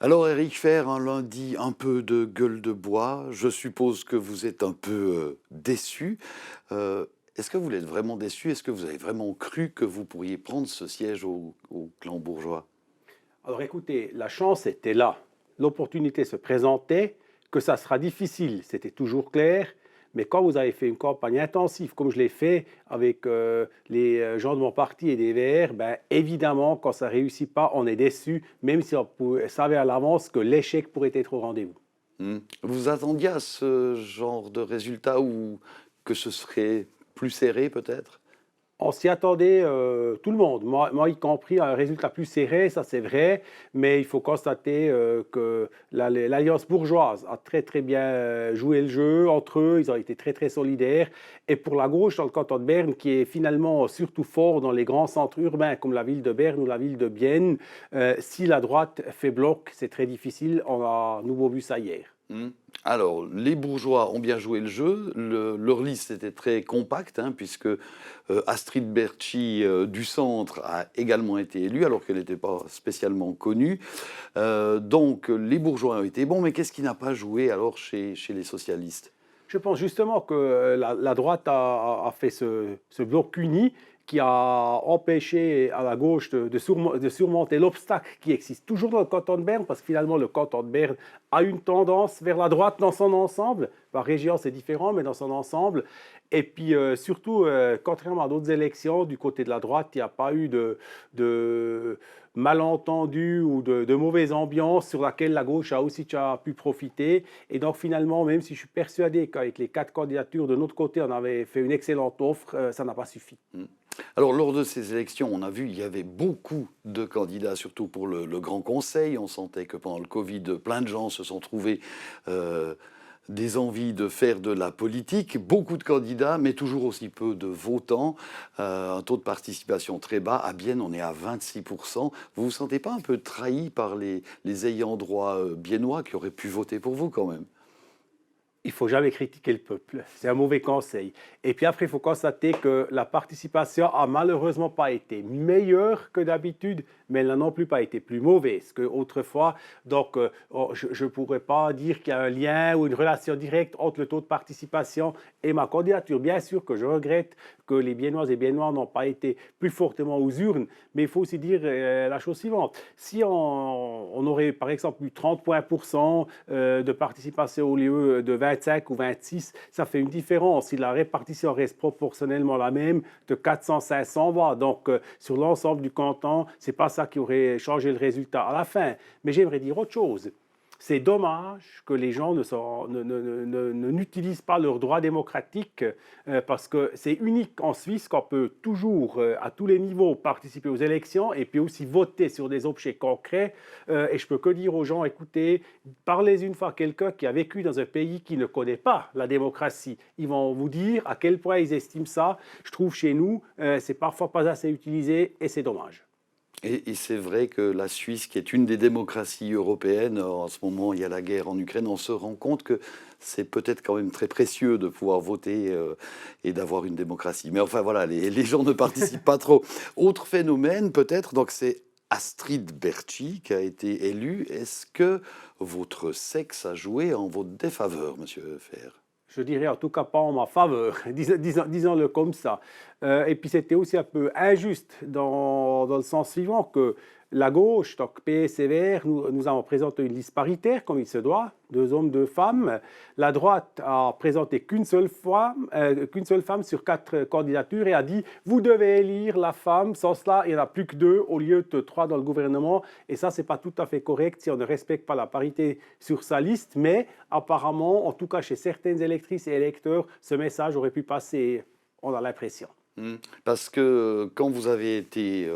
Alors Éric Fer, un lundi un peu de gueule de bois, je suppose que vous êtes un peu déçu. Est-ce que vous l'êtes vraiment déçu? Est-ce que vous avez vraiment cru que vous pourriez prendre ce siège au clan bourgeois? Alors écoutez, la chance était là. L'opportunité se présentait, que ça sera difficile, c'était toujours clair. Mais quand vous avez fait une campagne intensive, comme je l'ai fait avec les gens de mon parti et des Verts, ben, évidemment, quand ça ne réussit pas, on est déçu, même si savait à l'avance que l'échec pourrait être au rendez-vous. Vous attendiez à ce genre de résultat ou que ce serait plus serré peut-être? On s'y attendait, tout le monde, moi y compris, à un résultat plus serré, ça c'est vrai, mais il faut constater que l'Alliance bourgeoise a très très bien joué le jeu entre eux, ils ont été très très solidaires. Et pour la gauche, dans le canton de Berne, qui est finalement surtout fort dans les grands centres urbains comme la ville de Berne ou la ville de Bienne, si la droite fait bloc, c'est très difficile, on a à nouveau vu ça hier. Hmm. Alors, les bourgeois ont bien joué le jeu. Leur liste était très compacte, hein, puisque Astrid Berchi du centre a également été élue, alors qu'elle n'était pas spécialement connue. Donc, les bourgeois ont été bons, mais qu'est-ce qui n'a pas joué alors chez les socialistes? Je pense justement que la droite a fait ce bloc uni qui a empêché à la gauche de surmonter l'obstacle qui existe toujours dans le canton de Berne, parce que finalement le canton de Berne a une tendance vers la droite dans son ensemble. Par région c'est différent, mais dans son ensemble. Et puis surtout, contrairement à d'autres élections, du côté de la droite, il n'y a pas eu de malentendus ou de mauvaise ambiance sur laquelle la gauche a aussi déjà pu profiter. Et donc finalement, même si je suis persuadé qu'avec les 4 candidatures de notre côté, on avait fait une excellente offre, ça n'a pas suffi. Hmm. Alors, lors de ces élections, on a vu il y avait beaucoup de candidats, surtout pour le Grand Conseil. On sentait que pendant le Covid, plein de gens se sont trouvés euh, des envies de faire de la politique. Beaucoup de candidats, mais toujours aussi peu de votants. Un taux de participation très bas. À Bienne, on est à 26%. Vous vous sentez pas un peu trahi par les ayants droit biennois qui auraient pu voter pour vous quand même? Il faut jamais critiquer le peuple, c'est un mauvais conseil. Et puis après, il faut constater que la participation a malheureusement pas été meilleure que d'habitude, mais elle n'a non plus pas été plus mauvaise qu'autrefois. Donc, je ne pourrais pas dire qu'il y a un lien ou une relation directe entre le taux de participation et ma candidature. Bien sûr que je regrette que les Biennoises et Biennois n'ont pas été plus fortement aux urnes, mais il faut aussi dire la chose suivante. Si on aurait par exemple eu 30 points pour cent de participation au lieu de 25 ou 26, ça fait une différence. Si la répartition reste proportionnellement la même, de 400-500 voix. Donc, sur l'ensemble du canton, ce n'est pas ça qui aurait changé le résultat à la fin. Mais j'aimerais dire autre chose. C'est dommage que les gens n'utilisent pas leurs droits démocratiques parce que c'est unique en Suisse qu'on peut toujours, à tous les niveaux, participer aux élections et puis aussi voter sur des objets concrets. Et je peux que dire aux gens, écoutez, parlez une fois à quelqu'un qui a vécu dans un pays qui ne connaît pas la démocratie. Ils vont vous dire à quel point ils estiment ça. Je trouve chez nous, c'est parfois pas assez utilisé et c'est dommage. Et c'est vrai que la Suisse, qui est une des démocraties européennes, en ce moment il y a la guerre en Ukraine, on se rend compte que c'est peut-être quand même très précieux de pouvoir voter et d'avoir une démocratie. Mais enfin voilà, les gens ne participent pas trop. Autre phénomène peut-être, donc c'est Astrid Berchi qui a été élue. Est-ce que votre sexe a joué en votre défaveur, monsieur Fer? Je dirais en tout cas pas en ma faveur, disons-le comme ça. Et puis c'était aussi un peu injuste dans le sens suivant que la gauche, donc PS et Verts, nous avons présenté une liste paritaire comme il se doit, 2 hommes, 2 femmes. La droite a présenté qu'une seule femme sur 4 candidatures et a dit vous devez élire la femme, sans cela il n'y en a plus que 2 au lieu de 3 dans le gouvernement. Et ça c'est pas tout à fait correct si on ne respecte pas la parité sur sa liste, mais apparemment, en tout cas chez certaines électrices et électeurs, ce message aurait pu passer, on a l'impression. Parce que quand vous avez été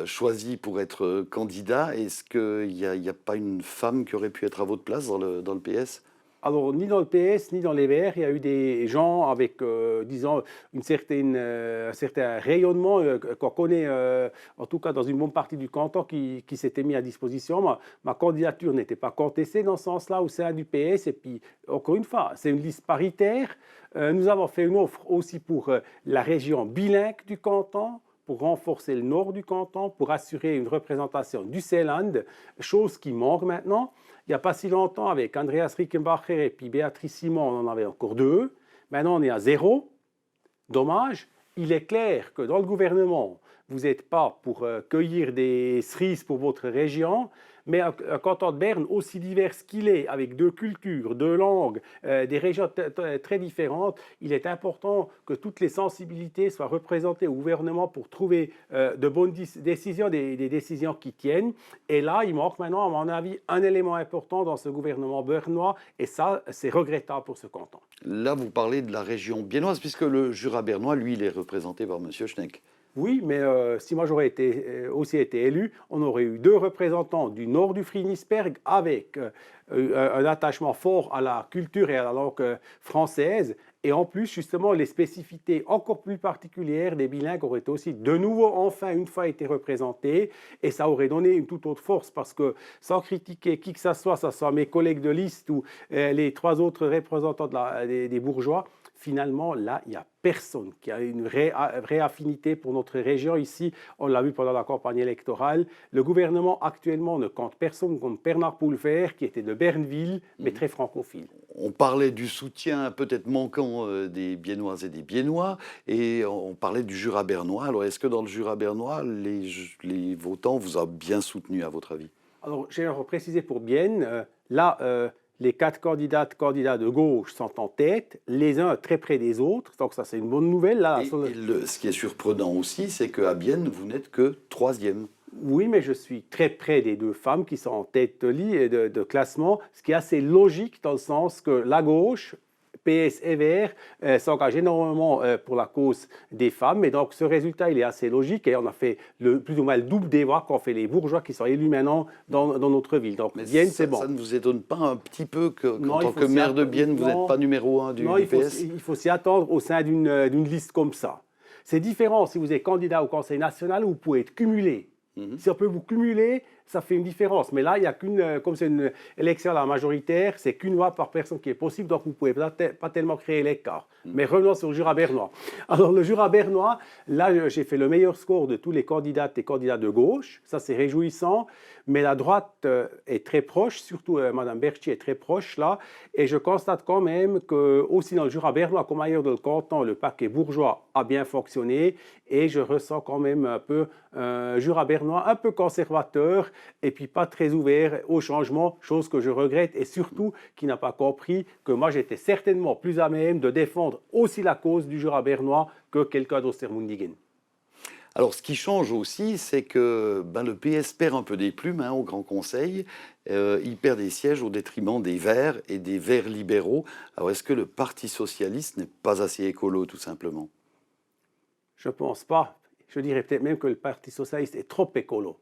choisi pour être candidat, est-ce qu'il y a pas une femme qui aurait pu être à votre place dans le PS? Alors, ni dans le PS, ni dans les Verts, il y a eu des gens avec, disons, un certain rayonnement qu'on connaît, en tout cas dans une bonne partie du canton, qui s'était mis à disposition. Ma candidature n'était pas contestée dans ce sens-là au sein du PS. Et puis, encore une fois, c'est une liste paritaire. Nous avons fait une offre aussi pour la région bilingue du canton, pour renforcer le nord du canton, pour assurer une représentation du Seeland, chose qui manque maintenant. Il n'y a pas si longtemps, avec Andreas Rickenbacher et puis Béatrice Simon, on en avait encore 2. Maintenant, on est à 0. Dommage. Il est clair que dans le gouvernement, vous n'êtes pas pour cueillir des cerises pour votre région, mais un canton de Berne aussi divers qu'il est, avec 2 cultures, 2 langues, des régions très différentes, il est important que toutes les sensibilités soient représentées au gouvernement pour trouver de bonnes décisions, des décisions qui tiennent. Et là, il manque maintenant, à mon avis, un élément important dans ce gouvernement bernois, et ça, c'est regrettable pour ce canton. Là, vous parlez de la région biennoise, puisque le Jura bernois, lui, il est représenté par M. Schneck. Oui, mais si moi j'aurais aussi été élu, on aurait eu 2 représentants du nord du Friednisberg avec un attachement fort à la culture et à la langue française. Et en plus, justement, les spécificités encore plus particulières des bilingues auraient aussi de nouveau, enfin, une fois été représentées. Et ça aurait donné une toute autre force parce que, sans critiquer qui que ce soit mes collègues de liste ou les 3 autres représentants des bourgeois, finalement, là, il n'y a personne qui a une vraie affinité pour notre région. Ici, on l'a vu pendant la campagne électorale. Le gouvernement, actuellement, ne compte personne comme Bernard Poulvert, qui était de Berneville, mais très francophile. On parlait du soutien peut-être manquant des Biennoises et des Biennois, et on parlait du Jura bernois. Alors, est-ce que dans le Jura bernois, les votants vous ont bien soutenu, à votre avis? Alors, j'ai précisé pour Bienne, les 4 candidats de gauche sont en tête, les uns très près des autres, donc ça c'est une bonne nouvelle. Là, ce qui est surprenant aussi, c'est qu'à Bienne, vous n'êtes que 3e. Oui, mais je suis très près des 2 femmes qui sont en tête de classement, ce qui est assez logique dans le sens que la gauche, PS et Vert, s'engagent énormément pour la cause des femmes. Et donc, ce résultat, il est assez logique. Et on a fait plus ou moins le double des voix qu'ont fait les bourgeois qui sont élus maintenant dans notre ville. Donc, Bienne, c'est bon. Ça ne vous étonne pas un petit peu qu'en tant que maire de Bienne, vous n'êtes pas numéro 1 du PS? Il faut s'y attendre au sein d'une liste comme ça. C'est différent si vous êtes candidat au Conseil national où vous pouvez être cumulé. Si on peut vous cumuler, ça fait une différence. Mais là, il y a comme c'est une élection à la majoritaire, c'est qu'une voix par personne qui est possible, donc vous ne pouvez pas tellement créer l'écart. Mais revenons sur le Jura bernois. Alors, le Jura bernois, là, j'ai fait le meilleur score de tous les candidates et candidats de gauche. Ça, c'est réjouissant. Mais la droite est très proche, surtout Mme Berthier est très proche là. Et je constate quand même que, aussi dans le Jura bernois, comme ailleurs dans le canton, le paquet bourgeois a bien fonctionné. Et je ressens quand même un peu un Jura bernois un peu conservateur et puis pas très ouvert au changement, chose que je regrette et surtout qui n'a pas compris que moi j'étais certainement plus à même de défendre aussi la cause du Jura bernois que quelqu'un d'Ostermundigen. Alors, ce qui change aussi, c'est que le PS perd un peu des plumes au Grand Conseil. Il perd des sièges au détriment des Verts et des Verts libéraux. Alors, est-ce que le Parti socialiste n'est pas assez écolo, tout simplement? Je ne pense pas. Je dirais peut-être même que le Parti socialiste est trop écolo.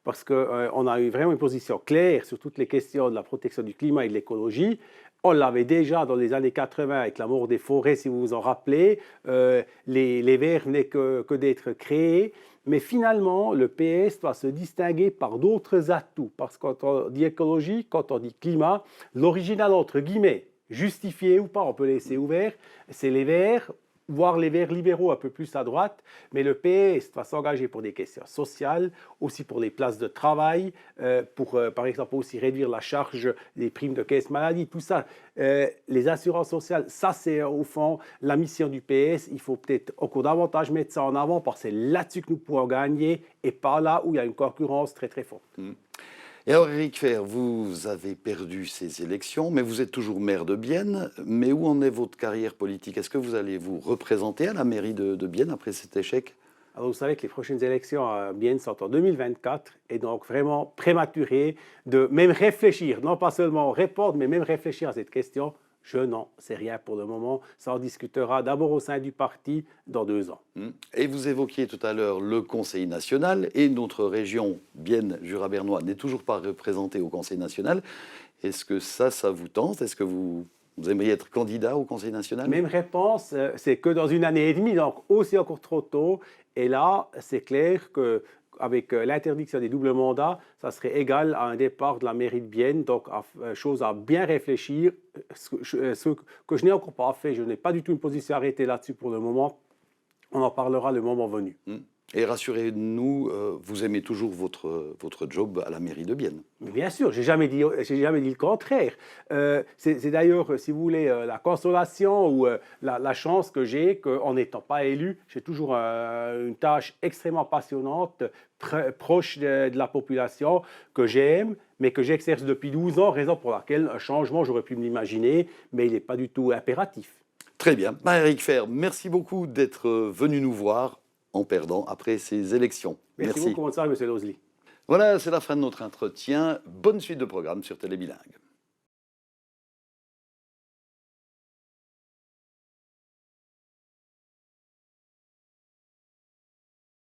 Parce qu'on a eu vraiment une position claire sur toutes les questions de la protection du climat et de l'écologie. On l'avait déjà dans les années 80 avec la mort des forêts, si vous vous en rappelez. Les Verts venaient que d'être créés. Mais finalement, le PS doit se distinguer par d'autres atouts. Parce que quand on dit écologie, quand on dit climat, l'original, entre guillemets, justifié ou pas, on peut laisser ouvert, c'est les Verts, voire les Verts libéraux un peu plus à droite, mais le PS va s'engager pour des questions sociales, aussi pour les places de travail, pour par exemple aussi réduire la charge des primes de caisse maladie, tout ça. Les assurances sociales, ça c'est au fond la mission du PS. Il faut peut-être encore davantage mettre ça en avant parce que c'est là-dessus que nous pouvons gagner et pas là où il y a une concurrence très très forte. Et alors, Éric Fehr, vous avez perdu ces élections, mais vous êtes toujours maire de Bienne. Mais où en est votre carrière politique? Est-ce que vous allez vous représenter à la mairie de Bienne après cet échec? Alors vous savez que les prochaines élections à Bienne sont en 2024 et donc vraiment prématuré de même réfléchir, non pas seulement répondre, mais même réfléchir à cette question. Je n'en sais rien pour le moment. Ça en discutera d'abord au sein du parti dans 2 ans. Et vous évoquiez tout à l'heure le Conseil national et notre région, Bienne, Jura bernois, n'est toujours pas représentée au Conseil national. Est-ce que ça vous tente? Est-ce que vous aimeriez être candidat au Conseil national? Même réponse, c'est que dans 1 année et demie, donc aussi encore trop tôt. Et là, c'est clair que avec l'interdiction des doubles mandats, ça serait égal à un départ de la mairie de Bienne. Donc, chose à bien réfléchir. Ce que je n'ai encore pas fait, je n'ai pas du tout une position arrêtée là-dessus pour le moment. On en parlera le moment venu. Et rassurez-nous, vous aimez toujours votre job à la mairie de Bienne. Mais bien sûr, j'ai jamais dit le contraire. C'est d'ailleurs, si vous voulez, la consolation ou la chance que j'ai qu'en n'étant pas élu, j'ai toujours une tâche extrêmement passionnante, proche de la population, que j'aime, mais que j'exerce depuis 12 ans, raison pour laquelle un changement, j'aurais pu me l'imaginer, mais il n'est pas du tout impératif. Très bien. Éric Fer, merci beaucoup d'être venu nous voir en perdant après ces élections. Merci beaucoup, bonsoir, M. Lozli. Voilà, c'est la fin de notre entretien. Bonne suite de programme sur Télé Bilingue.